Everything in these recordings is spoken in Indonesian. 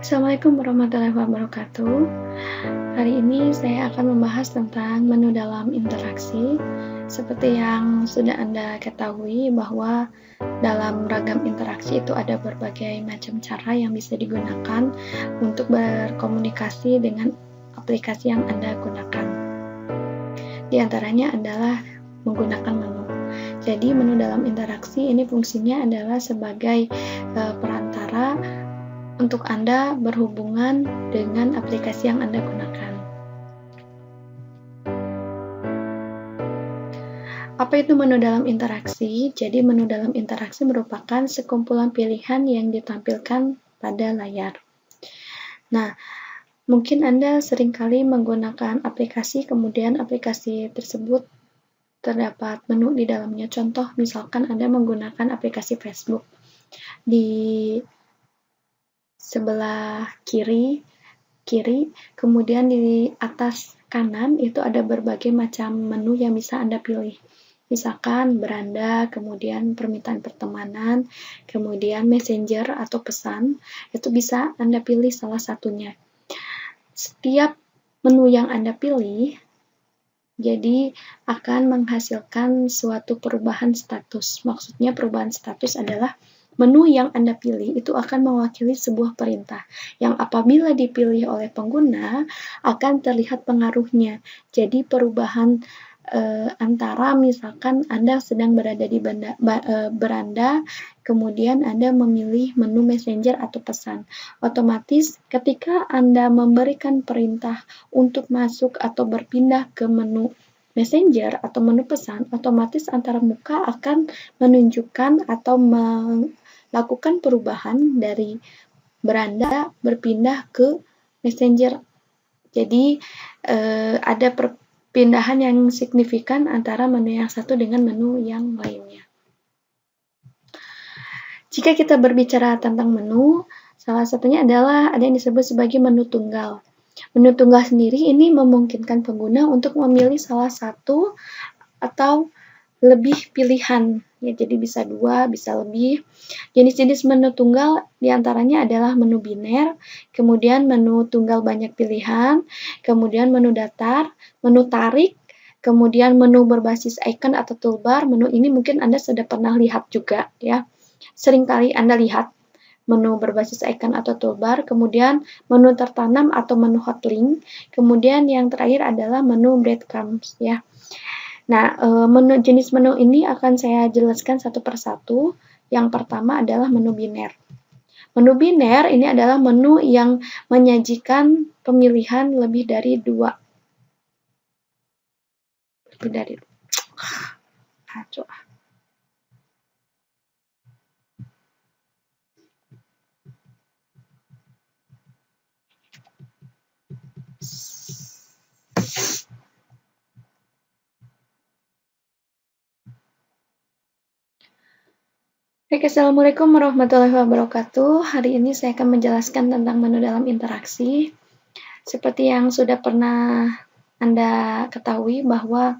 Assalamualaikum warahmatullahi wabarakatuh. Hari ini saya akan membahas tentang menu dalam interaksi. Seperti yang sudah Anda ketahui bahwa dalam ragam interaksi itu ada berbagai macam cara yang bisa digunakan untuk berkomunikasi dengan aplikasi yang Anda gunakan. Di antaranya adalah menggunakan menu. Jadi menu dalam interaksi ini fungsinya adalah sebagai perantara untuk Anda berhubungan dengan aplikasi yang Anda gunakan. Apa itu menu dalam interaksi? Jadi menu dalam interaksi merupakan sekumpulan pilihan yang ditampilkan pada layar. Nah, mungkin Anda seringkali menggunakan aplikasi, kemudian aplikasi tersebut terdapat menu di dalamnya. Contoh, misalkan Anda menggunakan aplikasi Facebook. Di sebelah kiri, kemudian di atas kanan itu ada berbagai macam menu yang bisa Anda pilih. Misalkan beranda, kemudian permintaan pertemanan, kemudian messenger atau pesan, itu bisa Anda pilih salah satunya. Setiap menu yang Anda pilih, jadi akan menghasilkan suatu perubahan status. Maksudnya perubahan status adalah menu yang Anda pilih itu akan mewakili sebuah perintah yang apabila dipilih oleh pengguna akan terlihat pengaruhnya. Jadi perubahan antara misalkan Anda sedang berada di beranda, kemudian Anda memilih menu messenger atau pesan. Otomatis ketika Anda memberikan perintah untuk masuk atau berpindah ke menu messenger atau menu pesan, otomatis antara muka akan menunjukkan atau melakukan perubahan dari beranda berpindah ke messenger. Jadi ada perpindahan yang signifikan antara menu yang satu dengan menu yang lainnya. Jika kita berbicara tentang menu, salah satunya adalah ada yang disebut sebagai menu tunggal. Menu tunggal sendiri ini memungkinkan pengguna untuk memilih salah satu atau lebih pilihan. Ya, jadi bisa dua, bisa lebih. Jenis-jenis menu tunggal diantaranya adalah menu biner, kemudian menu tunggal banyak pilihan, kemudian menu datar, menu tarik, kemudian menu berbasis icon atau toolbar. Menu ini mungkin Anda sudah pernah lihat juga, ya. Seringkali Anda lihat menu berbasis icon atau toolbar, kemudian menu tertanam atau menu hotlink, kemudian yang terakhir adalah menu breadcrumbs, ya. Nah, jenis menu ini akan saya jelaskan satu persatu. Yang pertama adalah menu biner. Menu biner ini adalah menu yang menyajikan pemilihan lebih dari dua. Baik, Assalamualaikum warahmatullahi wabarakatuh. Hari ini saya akan menjelaskan tentang menu dalam interaksi. Seperti yang sudah pernah Anda ketahui bahwa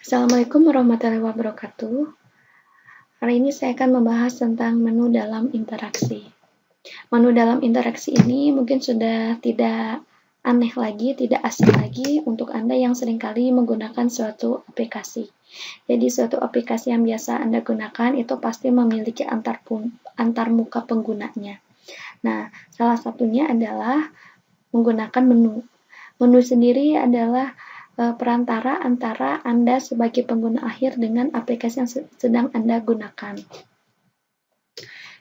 Assalamualaikum warahmatullahi wabarakatuh. Hari ini saya akan membahas tentang menu dalam interaksi. Menu dalam interaksi ini mungkin sudah tidak aneh lagi, tidak asing lagi untuk Anda yang seringkali menggunakan suatu aplikasi. Jadi suatu aplikasi yang biasa Anda gunakan itu pasti memiliki antar muka penggunanya. Nah, salah satunya adalah menggunakan menu. Menu sendiri adalah perantara antara Anda sebagai pengguna akhir dengan aplikasi yang sedang Anda gunakan.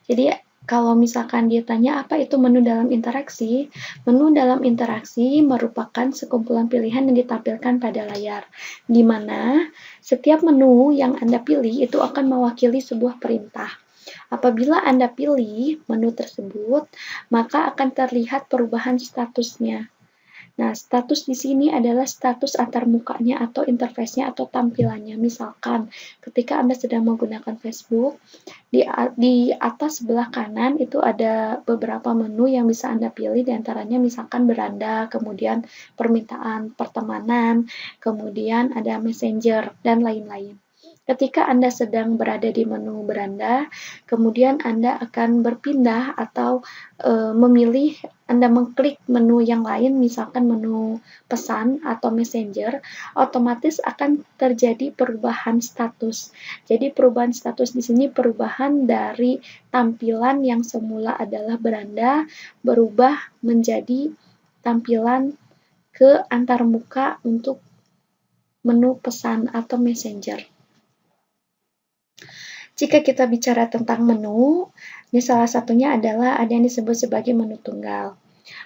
Jadi, kalau misalkan dia tanya apa itu menu dalam interaksi, menu dalam interaksi merupakan sekumpulan pilihan yang ditampilkan pada layar, di mana setiap menu yang Anda pilih itu akan mewakili sebuah perintah. Apabila Anda pilih menu tersebut, maka akan terlihat perubahan statusnya. Nah, status di sini adalah status antarmukanya atau interface-nya atau tampilannya. Misalkan, ketika Anda sedang menggunakan Facebook, di atas sebelah kanan itu ada beberapa menu yang bisa Anda pilih, diantaranya misalkan beranda, kemudian permintaan pertemanan, kemudian ada messenger, dan lain-lain. Ketika Anda sedang berada di menu beranda, kemudian Anda akan berpindah atau memilih, Anda mengklik menu yang lain, misalkan menu pesan atau messenger, otomatis akan terjadi perubahan status. Jadi perubahan status di sini perubahan dari tampilan yang semula adalah beranda berubah menjadi tampilan ke antarmuka untuk menu pesan atau messenger. Jika kita bicara tentang menu, ini salah satunya adalah ada yang disebut sebagai menu tunggal.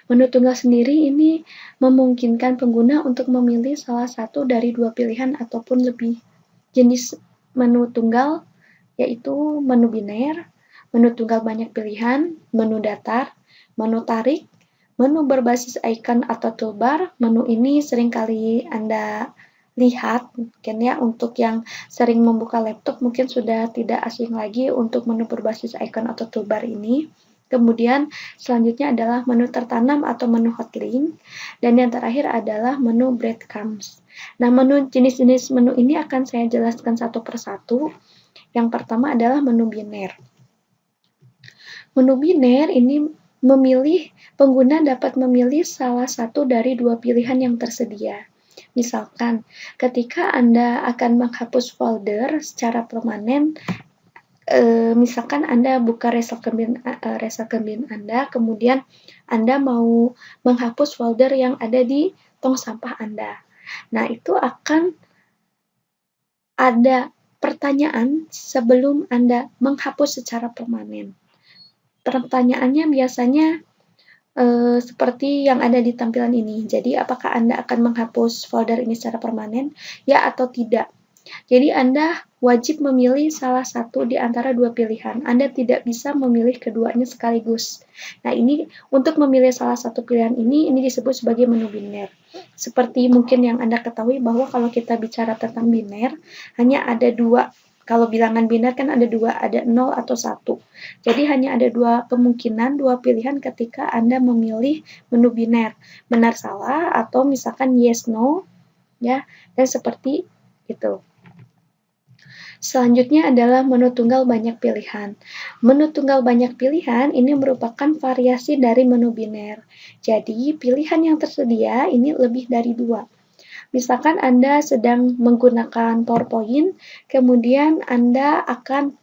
Menu tunggal sendiri ini memungkinkan pengguna untuk memilih salah satu dari dua pilihan ataupun lebih jenis menu tunggal, yaitu menu biner, menu tunggal banyak pilihan, menu datar, menu tarik, menu berbasis icon atau toolbar. Menu ini seringkali Anda lihat, mungkin ya, untuk yang sering membuka laptop mungkin sudah tidak asing lagi untuk menu berbasis icon atau toolbar ini. Kemudian selanjutnya adalah menu tertanam atau menu hotlink, dan yang terakhir adalah menu breadcrumbs. Nah, jenis-jenis menu ini akan saya jelaskan satu persatu. Yang pertama adalah menu biner. Menu biner ini pengguna dapat memilih salah satu dari dua pilihan yang tersedia. Misalkan, ketika Anda akan menghapus folder secara permanen, misalkan Anda buka recycle bin Anda, kemudian Anda mau menghapus folder yang ada di tong sampah Anda. Nah, itu akan ada pertanyaan sebelum Anda menghapus secara permanen. Pertanyaannya biasanya seperti yang ada di tampilan ini. Jadi, apakah Anda akan menghapus folder ini secara permanen? Ya atau tidak? Jadi, Anda wajib memilih salah satu di antara dua pilihan. Anda tidak bisa memilih keduanya sekaligus. Nah, ini untuk memilih salah satu pilihan ini disebut sebagai menu biner. Seperti mungkin yang Anda ketahui bahwa kalau kita bicara tentang biner, hanya ada dua. Kalau bilangan biner kan ada dua, ada 0 atau 1. Jadi hanya ada dua kemungkinan, dua pilihan ketika Anda memilih menu biner. Benar salah atau misalkan yes no, ya, dan seperti itu. Selanjutnya adalah menu tunggal banyak pilihan. Menu tunggal banyak pilihan ini merupakan variasi dari menu biner. Jadi pilihan yang tersedia ini lebih dari dua. Misalkan Anda sedang menggunakan PowerPoint, kemudian Anda akan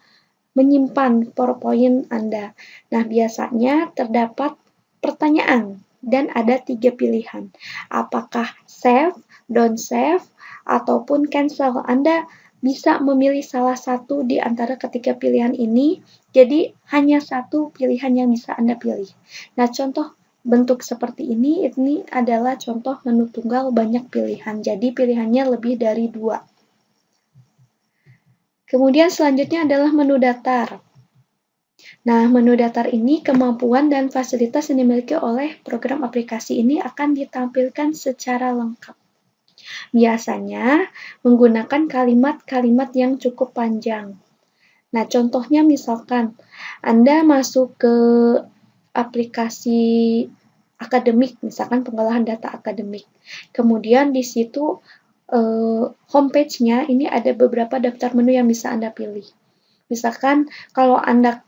menyimpan PowerPoint Anda. Nah, biasanya terdapat pertanyaan dan ada 3 pilihan. Apakah save, don't save, ataupun cancel. Anda bisa memilih salah satu di antara ketiga pilihan ini, jadi hanya satu pilihan yang bisa Anda pilih. Nah, contoh bentuk seperti ini adalah contoh menu tunggal banyak pilihan, jadi pilihannya lebih dari dua. Kemudian selanjutnya adalah menu datar. Nah, menu datar ini kemampuan dan fasilitas yang dimiliki oleh program aplikasi ini akan ditampilkan secara lengkap. Biasanya menggunakan kalimat-kalimat yang cukup panjang. Nah, contohnya misalkan Anda masuk ke aplikasi akademik, misalkan pengolahan data akademik. Kemudian di situ homepage-nya ini ada beberapa daftar menu yang bisa Anda pilih. Misalkan kalau Anda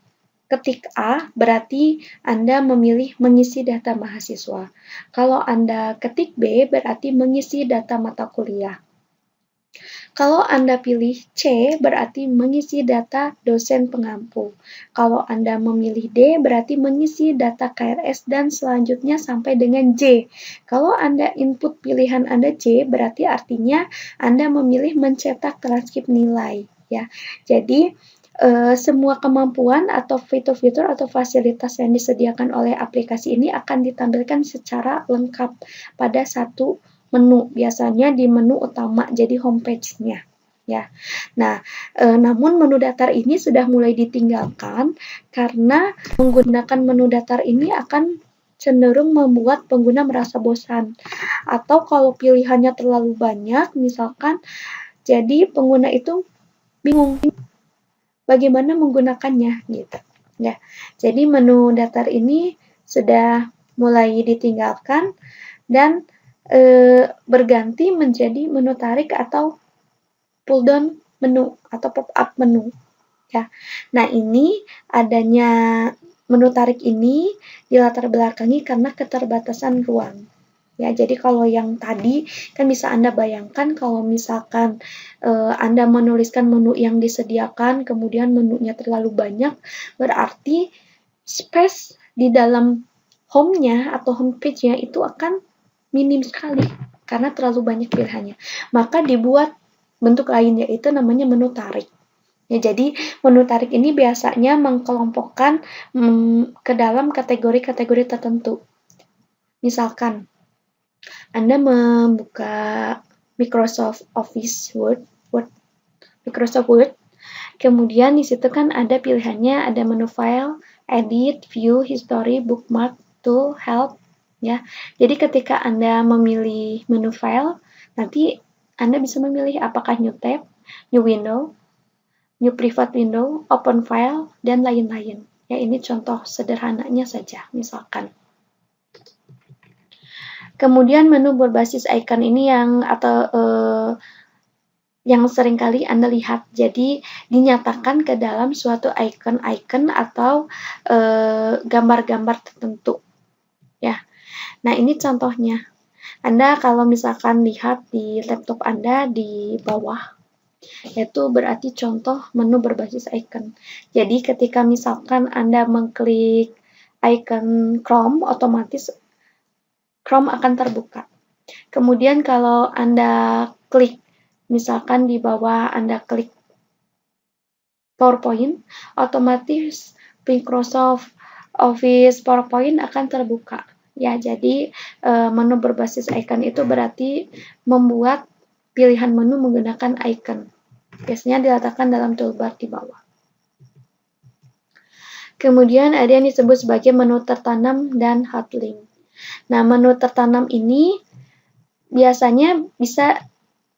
ketik A, berarti Anda memilih mengisi data mahasiswa. Kalau Anda ketik B, berarti mengisi data mata kuliah. Kalau Anda pilih C, berarti mengisi data dosen pengampu. Kalau Anda memilih D, berarti mengisi data KRS dan selanjutnya sampai dengan J. Kalau Anda input pilihan Anda C, berarti artinya Anda memilih mencetak transkrip nilai. Ya, jadi semua kemampuan atau fitur-fitur atau fasilitas yang disediakan oleh aplikasi ini akan ditampilkan secara lengkap pada satu menu, biasanya di menu utama, jadi homepage-nya. Ya. Nah, namun menu datar ini sudah mulai ditinggalkan karena menggunakan menu datar ini akan cenderung membuat pengguna merasa bosan. Atau kalau pilihannya terlalu banyak, misalkan, jadi pengguna itu bingung bagaimana menggunakannya gitu. Ya, jadi menu datar ini sudah mulai ditinggalkan dan berganti menjadi menu tarik atau pull down menu atau pop up menu. Ya. Nah, ini adanya menu tarik ini dilatar belakangi karena keterbatasan ruang. Ya, jadi kalau yang tadi kan bisa Anda bayangkan kalau misalkan Anda menuliskan menu yang disediakan, kemudian menunya terlalu banyak, berarti space di dalam home-nya atau homepage-nya itu akan minim sekali karena terlalu banyak pilihannya. Maka dibuat bentuk lain yaitu namanya menu tarik. Ya, jadi menu tarik ini biasanya mengkelompokkan ke dalam kategori-kategori tertentu. Misalkan Anda membuka Microsoft Office Microsoft Word, kemudian di situ kan ada pilihannya, ada menu file, edit, view, history, bookmark, tool, help, ya. Jadi ketika Anda memilih menu file, nanti Anda bisa memilih apakah new tab, new window, new private window, open file, dan lain-lain. Ya, ini contoh sederhananya saja, misalkan. Kemudian menu berbasis icon ini yang seringkali Anda lihat. Jadi dinyatakan ke dalam suatu icon-icon atau gambar-gambar tertentu. Ya. Nah, ini contohnya. Anda kalau misalkan lihat di laptop Anda di bawah, itu berarti contoh menu berbasis icon. Jadi ketika misalkan Anda mengklik icon Chrome, otomatis Chrome akan terbuka. Kemudian kalau Anda klik, misalkan di bawah Anda klik PowerPoint, otomatis Microsoft Office PowerPoint akan terbuka. Ya, jadi menu berbasis icon itu berarti membuat pilihan menu menggunakan icon. Biasanya diletakkan dalam toolbar di bawah. Kemudian ada yang disebut sebagai menu tertanam dan hotlink. Nah, menu tertanam ini biasanya bisa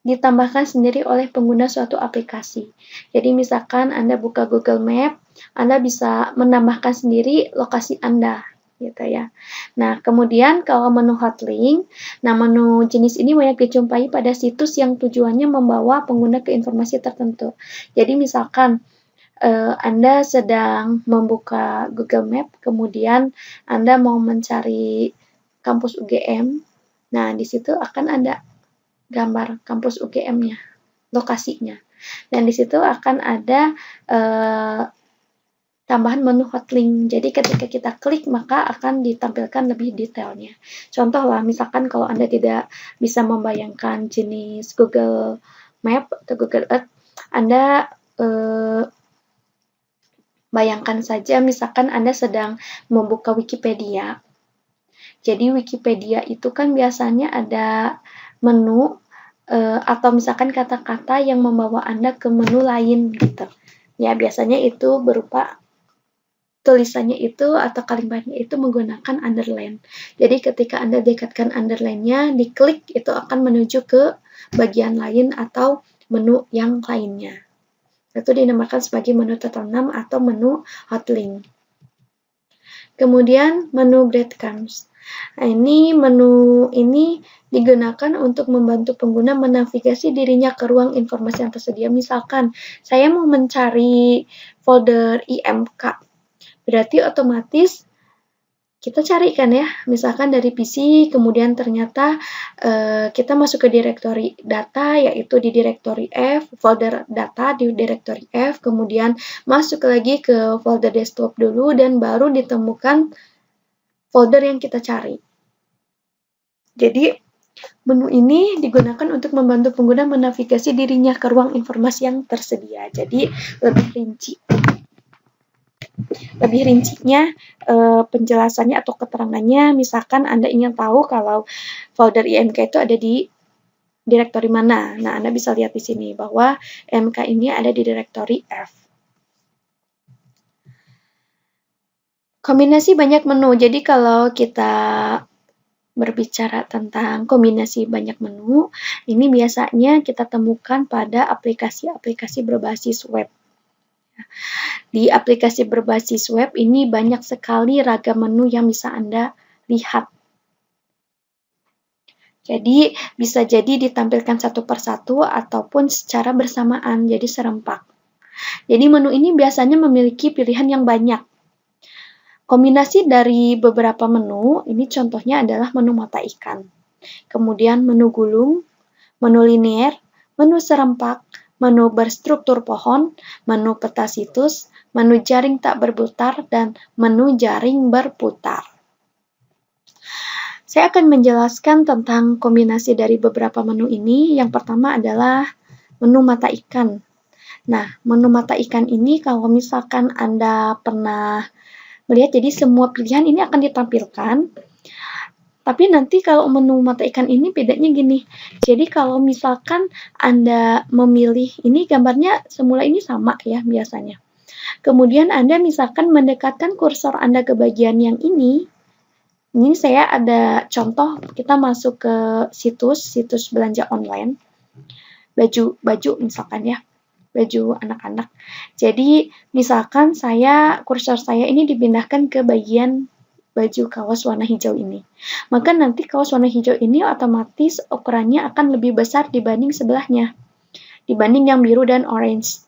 ditambahkan sendiri oleh pengguna suatu aplikasi. Jadi misalkan Anda buka Google Map, Anda bisa menambahkan sendiri lokasi Anda, gitu ya. Nah, kemudian kalau menu hotlink, nah menu jenis ini banyak dijumpai pada situs yang tujuannya membawa pengguna ke informasi tertentu. Jadi misalkan Anda sedang membuka Google Map, kemudian Anda mau mencari kampus UGM, nah di situ akan ada gambar kampus UGM-nya, lokasinya. Dan di situ akan ada tambahan menu hotlink. Jadi ketika kita klik maka akan ditampilkan lebih detailnya. Contoh lah, misalkan kalau Anda tidak bisa membayangkan jenis Google Map atau Google Earth, Anda bayangkan saja misalkan Anda sedang membuka Wikipedia. Jadi Wikipedia itu kan biasanya ada menu atau misalkan kata-kata yang membawa Anda ke menu lain gitu. Ya, biasanya itu berupa tulisannya itu atau kalimatnya itu menggunakan underline. Jadi ketika Anda dekatkan underline-nya, diklik itu akan menuju ke bagian lain atau menu yang lainnya. Itu dinamakan sebagai menu tertanam atau menu hotlink. Kemudian menu breadcrumbs. Nah, menu ini digunakan untuk membantu pengguna menavigasi dirinya ke ruang informasi yang tersedia. Misalkan, saya mau mencari folder IMK. Berarti otomatis kita cari kan ya, misalkan dari PC, kemudian ternyata kita masuk ke direktori data, yaitu di direktori F, folder data di direktori F, kemudian masuk lagi ke folder desktop dulu, dan baru ditemukan folder yang kita cari. Jadi, menu ini digunakan untuk membantu pengguna menavigasi dirinya ke ruang informasi yang tersedia. Jadi, lebih rinci. Lebih rincinya penjelasannya atau keterangannya, misalkan Anda ingin tahu kalau folder IMK itu ada di direktori mana. Nah, Anda bisa lihat di sini bahwa IMK ini ada di direktori F. Kombinasi banyak menu. Jadi kalau kita berbicara tentang kombinasi banyak menu, ini biasanya kita temukan pada aplikasi-aplikasi berbasis web. Di aplikasi berbasis web ini banyak sekali ragam menu yang bisa Anda lihat. Jadi bisa jadi ditampilkan satu persatu ataupun secara bersamaan, jadi serempak. Jadi menu ini biasanya memiliki pilihan yang banyak. Kombinasi dari beberapa menu, ini contohnya adalah menu mata ikan. Kemudian menu gulung, menu linear, menu serempak, menu berstruktur pohon, menu peta situs, menu jaring tak berputar, dan menu jaring berputar. Saya akan menjelaskan tentang kombinasi dari beberapa menu ini. Yang pertama adalah menu mata ikan. Nah, menu mata ikan ini kalau misalkan Anda pernah melihat, jadi semua pilihan ini akan ditampilkan. Tapi nanti kalau menu mata ikan ini bedanya gini. Jadi kalau misalkan Anda memilih, ini gambarnya semula ini sama ya biasanya. Kemudian Anda misalkan mendekatkan kursor Anda ke bagian yang ini. Ini saya ada contoh, kita masuk ke situs belanja online. Baju misalkan ya. Baju anak-anak. Jadi misalkan kursor saya ini dipindahkan ke bagian baju kaos warna hijau ini. Maka nanti kaos warna hijau ini otomatis ukurannya akan lebih besar dibanding sebelahnya. Dibanding yang biru dan orange.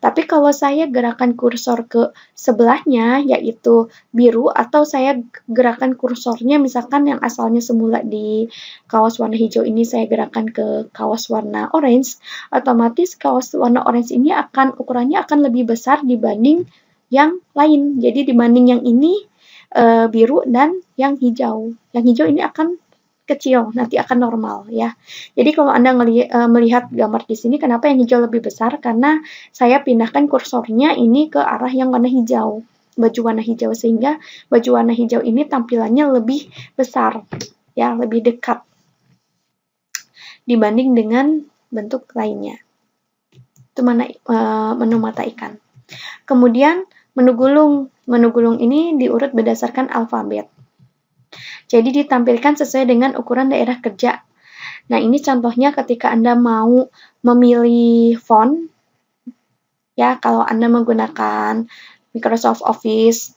Tapi kalau saya gerakan kursor ke sebelahnya, yaitu biru, atau saya gerakan kursornya misalkan yang asalnya semula di kaos warna hijau ini saya gerakan ke kaos warna orange, otomatis kaos warna orange ini ukurannya akan lebih besar dibanding yang lain. Jadi dibanding yang ini biru dan yang hijau. Yang hijau ini akan kecil, nanti akan normal ya. Jadi kalau Anda melihat gambar di sini, kenapa yang hijau lebih besar? Karena saya pindahkan kursornya ini ke arah yang warna hijau, baju warna hijau, sehingga baju warna hijau ini tampilannya lebih besar, ya, lebih dekat dibanding dengan bentuk lainnya. Itu menu mata ikan. Kemudian menu gulung. Menu gulung ini diurut berdasarkan alfabet. Jadi ditampilkan sesuai dengan ukuran daerah kerja. Nah, ini contohnya ketika Anda mau memilih font, ya, kalau Anda menggunakan Microsoft Office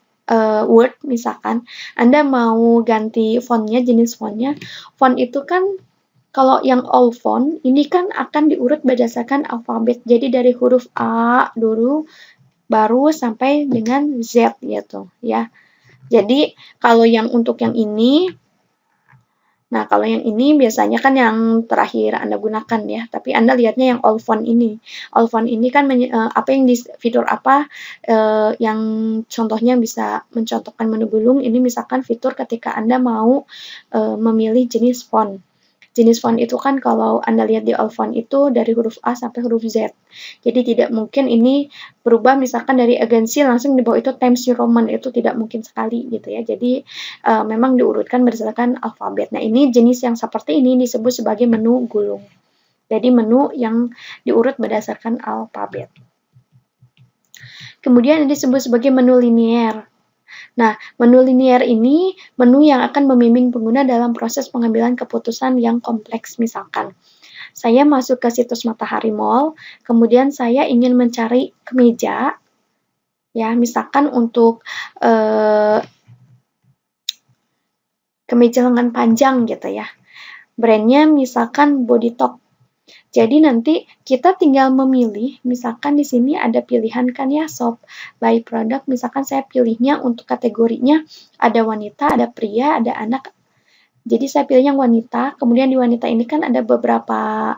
Word misalkan, Anda mau ganti fontnya, jenis fontnya, font itu kan kalau yang all font, ini kan akan diurut berdasarkan alfabet. Jadi dari huruf A dulu, baru sampai dengan Z gitu, ya. Jadi kalau yang untuk yang ini, nah kalau yang ini biasanya kan yang terakhir Anda gunakan ya, tapi Anda lihatnya yang all font ini. All font ini kan apa yang di fitur apa yang contohnya bisa mencontohkan menu gulung, ini misalkan fitur ketika Anda mau memilih jenis font. Jenis font itu kan kalau Anda lihat di all font itu dari huruf A sampai huruf Z. Jadi tidak mungkin ini berubah misalkan dari agensi langsung di bawah itu Times New Roman, itu tidak mungkin sekali gitu ya. Jadi memang diurutkan berdasarkan alfabet. Nah, ini jenis yang seperti ini disebut sebagai menu gulung. Jadi menu yang diurut berdasarkan alfabet. Kemudian disebut sebagai menu linear. Nah, menu linear ini menu yang akan membimbing pengguna dalam proses pengambilan keputusan yang kompleks. Misalkan, saya masuk ke situs Matahari Mall, kemudian saya ingin mencari kemeja, ya, misalkan untuk kemeja lengan panjang gitu ya. Brandnya misalkan Bodytalk. Jadi nanti kita tinggal memilih, misalkan di sini ada pilihan kan ya, shop by product, misalkan saya pilihnya untuk kategorinya ada wanita, ada pria, ada anak. Jadi saya pilih yang wanita, kemudian di wanita ini kan ada beberapa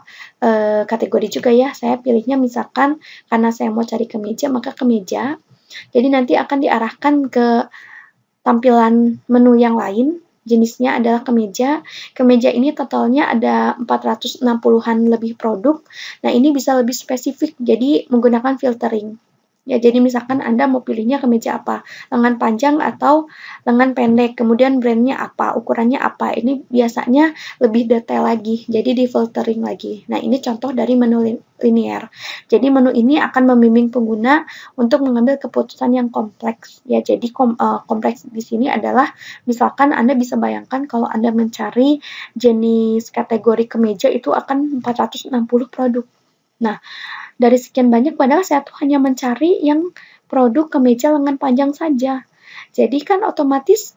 kategori juga ya. Saya pilihnya misalkan karena saya mau cari kemeja, maka kemeja. Jadi nanti akan diarahkan ke tampilan menu yang lain. Jenisnya adalah kemeja. Kemeja ini totalnya ada 460-an lebih produk. Nah, ini bisa lebih spesifik, jadi menggunakan filtering. Ya, jadi misalkan Anda mau pilihnya kemeja apa, lengan panjang atau lengan pendek, kemudian brandnya apa, ukurannya apa. Ini biasanya lebih detail lagi, jadi di filtering lagi. Nah, ini contoh dari menu linear. Jadi menu ini akan membimbing pengguna untuk mengambil keputusan yang kompleks. Ya, jadi kompleks di sini adalah misalkan Anda bisa bayangkan kalau Anda mencari jenis kategori kemeja itu akan 460 produk. Nah, dari sekian banyak padahal saya tuh hanya mencari yang produk kemeja lengan panjang saja. Jadi kan otomatis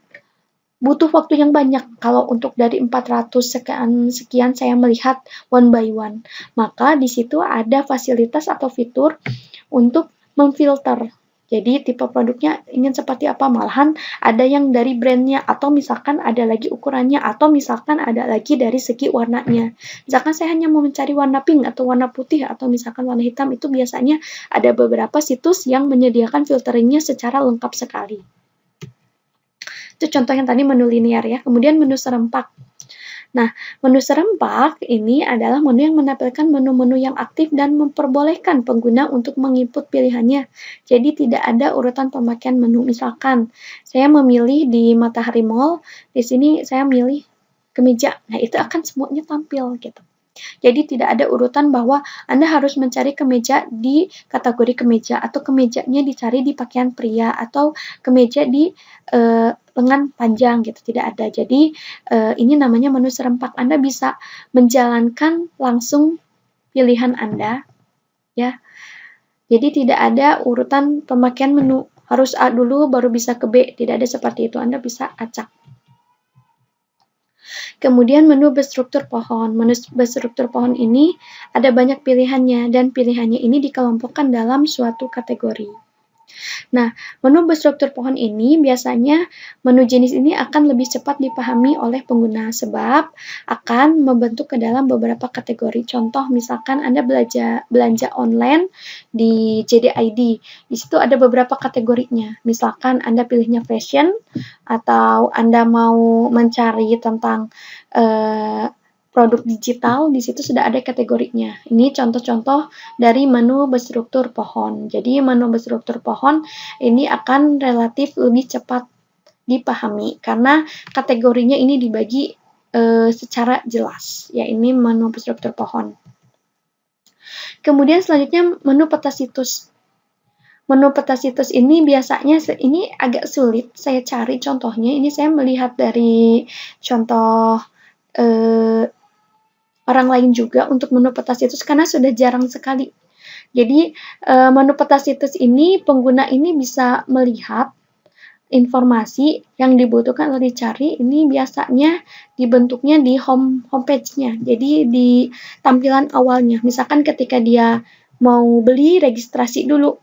butuh waktu yang banyak kalau untuk dari 400 sekian saya melihat one by one. Maka di situ ada fasilitas atau fitur untuk memfilter. Jadi tipe produknya ingin seperti apa, malahan ada yang dari brandnya, atau misalkan ada lagi ukurannya, atau misalkan ada lagi dari segi warnanya. Misalkan saya hanya mau mencari warna pink atau warna putih atau misalkan warna hitam, itu biasanya ada beberapa situs yang menyediakan filteringnya secara lengkap sekali. Itu contoh yang tadi menu linear ya. Kemudian menu serempak. Nah, menu serempak ini adalah menu yang menampilkan menu-menu yang aktif dan memperbolehkan pengguna untuk menginput pilihannya. Jadi tidak ada urutan pemakaian menu. Misalkan saya memilih di Matahari Mall, di sini saya milih kemeja. Nah, itu akan semuanya tampil gitu. Jadi tidak ada urutan bahwa Anda harus mencari kemeja di kategori kemeja atau kemejanya dicari di pakaian pria atau kemeja di lengan panjang gitu, tidak ada. Jadi ini namanya menu serempak. Anda bisa menjalankan langsung pilihan Anda ya. Jadi tidak ada urutan pemakaian menu harus A dulu baru bisa ke B, tidak ada seperti itu. Anda bisa acak. Kemudian menu berstruktur pohon. Menu berstruktur pohon ini ada banyak pilihannya dan pilihannya ini dikelompokkan dalam suatu kategori. Nah, menu berstruktur pohon ini biasanya menu jenis ini akan lebih cepat dipahami oleh pengguna sebab akan membentuk ke dalam beberapa kategori. Contoh misalkan Anda belanja online di JDID. Di situ ada beberapa kategorinya. Misalkan Anda pilihnya fashion atau Anda mau mencari tentang produk digital, di situ sudah ada kategorinya. Ini contoh-contoh dari menu berstruktur pohon. Jadi menu berstruktur pohon ini akan relatif lebih cepat dipahami karena kategorinya ini dibagi secara jelas. Ya, ini menu berstruktur pohon. Kemudian selanjutnya menu peta situs. Menu peta situs ini biasanya ini agak sulit saya cari contohnya. Ini saya melihat dari contoh orang lain juga untuk menu peta situs karena sudah jarang sekali. Jadi menu peta situs ini pengguna ini bisa melihat informasi yang dibutuhkan atau dicari ini biasanya dibentuknya di homepage-nya. Jadi di tampilan awalnya. Misalkan ketika dia mau beli registrasi dulu.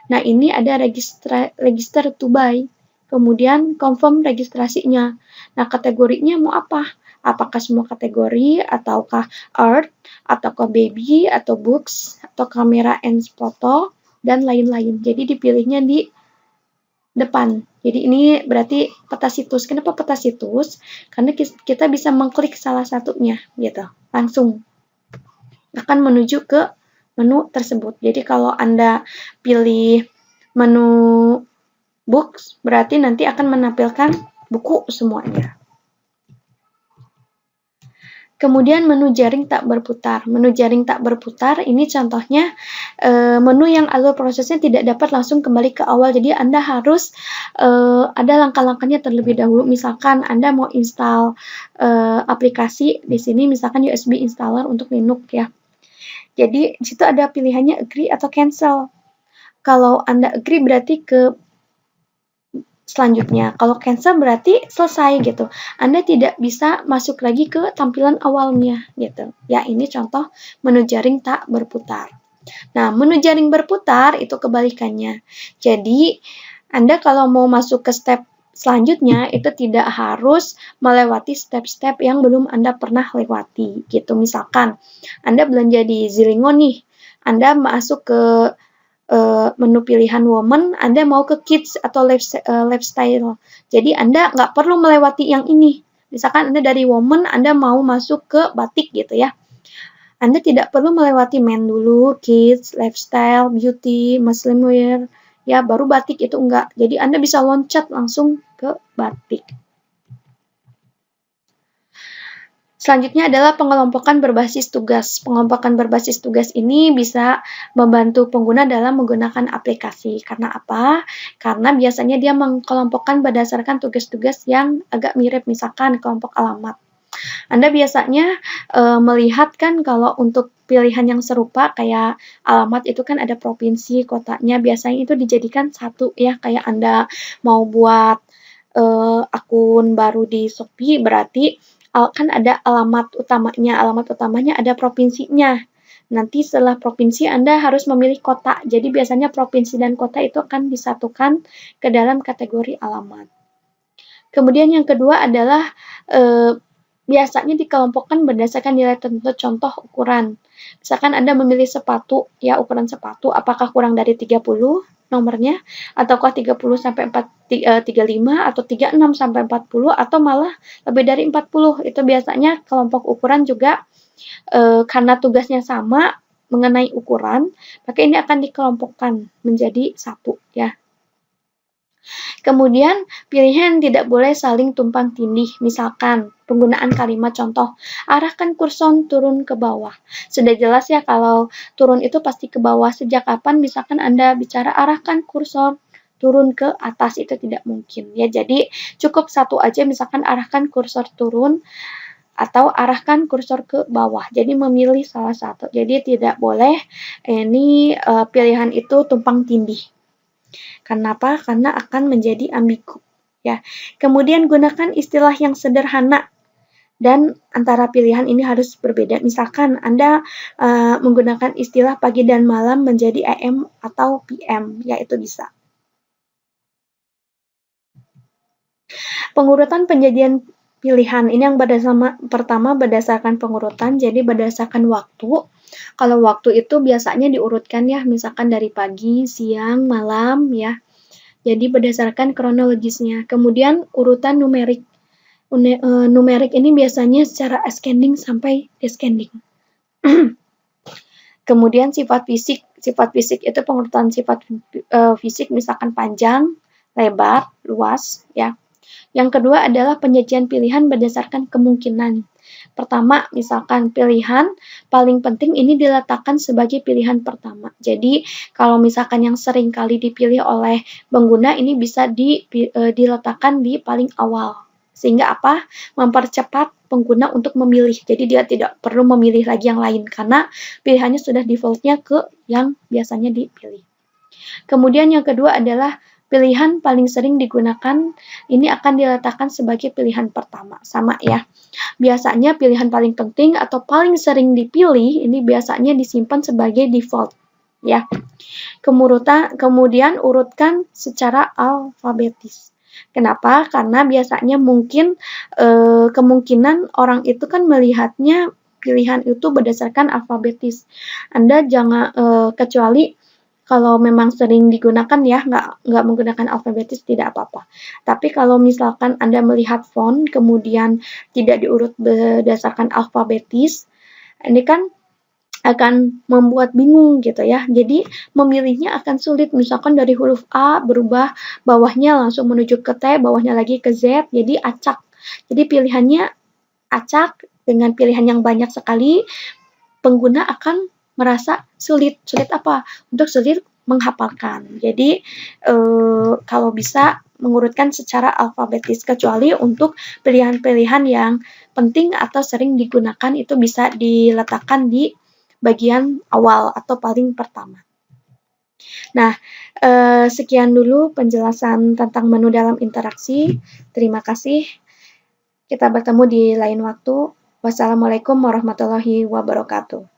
Nah, ini ada register to buy. Kemudian confirm registrasinya. Nah, kategorinya mau apa? Apakah semua kategori, ataukah art, ataukah baby, atau books, atau kamera and foto, dan lain-lain. Jadi dipilihnya di depan. Jadi ini berarti peta situs. Kenapa peta situs? Karena kita bisa mengklik salah satunya, gitu. Langsung akan menuju ke menu tersebut. Jadi kalau Anda pilih menu books, berarti nanti akan menampilkan buku semuanya. Kemudian menu jaring tak berputar. Menu jaring tak berputar ini contohnya menu yang alur prosesnya tidak dapat langsung kembali ke awal. Jadi Anda harus ada langkah-langkahnya terlebih dahulu. Misalkan Anda mau install aplikasi di sini, misalkan USB installer untuk Linux ya. Jadi di situ ada pilihannya agree atau cancel. Kalau Anda agree berarti ke selanjutnya. Kalau cancel berarti selesai gitu. Anda tidak bisa masuk lagi ke tampilan awalnya gitu. Ya, ini contoh menu jaring tak berputar. Nah, menu jaring berputar itu kebalikannya. Jadi, Anda kalau mau masuk ke step selanjutnya itu tidak harus melewati step-step yang belum Anda pernah lewati gitu. Misalkan Anda belanja di Zilingo nih. Anda masuk ke menu pilihan woman, Anda mau ke kids atau lifestyle. Jadi Anda nggak perlu melewati yang ini. Misalkan Anda dari woman, Anda mau masuk ke batik gitu ya. Anda tidak perlu melewati men dulu, kids, lifestyle, beauty, muslim wear, ya baru batik itu enggak. Jadi Anda bisa loncat langsung ke batik. Selanjutnya adalah pengelompokan berbasis tugas. Pengelompokan berbasis tugas ini bisa membantu pengguna dalam menggunakan aplikasi. Karena apa? Karena biasanya dia mengelompokkan berdasarkan tugas-tugas yang agak mirip, misalkan kelompok alamat. Anda biasanya melihat kan kalau untuk pilihan yang serupa kayak alamat itu kan ada provinsi, kotanya, biasanya itu dijadikan satu ya, kayak Anda mau buat akun baru di Shopee berarti kan ada alamat utamanya ada provinsinya. Nanti setelah provinsi Anda harus memilih kota. Jadi biasanya provinsi dan kota itu akan disatukan ke dalam kategori alamat. Kemudian yang kedua adalah biasanya dikelompokkan berdasarkan nilai tertentu, contoh ukuran. Misalkan Anda memilih sepatu, ya ukuran sepatu, apakah kurang dari 30 nomornya, ataukah 30 sampai 35, atau 36 sampai 40, atau malah lebih dari 40. Itu biasanya kelompok ukuran juga karena tugasnya sama mengenai ukuran, maka ini akan dikelompokkan menjadi satu ya. Kemudian, pilihan tidak boleh saling tumpang tindih. Misalkan, penggunaan kalimat contoh, arahkan kursor turun ke bawah. Sudah jelas ya kalau turun itu pasti ke bawah. Sejak kapan misalkan Anda bicara arahkan kursor turun ke atas, itu tidak mungkin. Ya, jadi cukup satu aja, misalkan arahkan kursor turun atau arahkan kursor ke bawah. Jadi memilih salah satu. Jadi tidak boleh ini pilihan itu tumpang tindih. Kenapa? Karena akan menjadi ambigu. Ya. Kemudian gunakan istilah yang sederhana dan antara pilihan ini harus berbeda. Misalkan Anda menggunakan istilah pagi dan malam menjadi AM atau PM, yaitu bisa. Pengurutan penyajian pilihan ini yang pertama berdasarkan pengurutan, jadi berdasarkan waktu. Kalau waktu itu biasanya diurutkan ya, misalkan dari pagi, siang, malam ya. Jadi berdasarkan kronologisnya. Kemudian urutan numerik. Numerik ini biasanya secara ascending sampai descending. Kemudian sifat fisik. Sifat fisik itu pengurutan sifat fisik misalkan panjang, lebar, luas ya. Yang kedua adalah penyajian pilihan berdasarkan kemungkinan. Pertama, misalkan pilihan paling penting ini diletakkan sebagai pilihan pertama. Jadi, kalau misalkan yang sering kali dipilih oleh pengguna ini bisa diletakkan di paling awal. Sehingga apa? Mempercepat pengguna untuk memilih. Jadi, dia tidak perlu memilih lagi yang lain karena pilihannya sudah defaultnya ke yang biasanya dipilih. Kemudian yang kedua adalah pilihan paling sering digunakan ini akan diletakkan sebagai pilihan pertama. Sama ya. Biasanya pilihan paling penting atau paling sering dipilih ini biasanya disimpan sebagai default. Ya. Kemudian urutkan secara alfabetis. Kenapa? Karena biasanya mungkin kemungkinan orang itu kan melihatnya pilihan itu berdasarkan alfabetis. Anda jangan kecuali kalau memang sering digunakan ya, nggak menggunakan alfabetis tidak apa-apa. Tapi kalau misalkan Anda melihat font, kemudian tidak diurut berdasarkan alfabetis, ini kan akan membuat bingung gitu ya. Jadi memilihnya akan sulit. Misalkan dari huruf A berubah, bawahnya langsung menuju ke T, bawahnya lagi ke Z, jadi acak. Jadi pilihannya acak dengan pilihan yang banyak sekali, pengguna akan merasa sulit. Sulit apa? Untuk sulit menghafalkan. Jadi kalau bisa mengurutkan secara alfabetis, kecuali untuk pilihan-pilihan yang penting atau sering digunakan itu bisa diletakkan di bagian awal atau paling pertama. Nah, sekian dulu penjelasan tentang menu dalam interaksi. Terima kasih. Kita bertemu di lain waktu. Wassalamualaikum warahmatullahi wabarakatuh.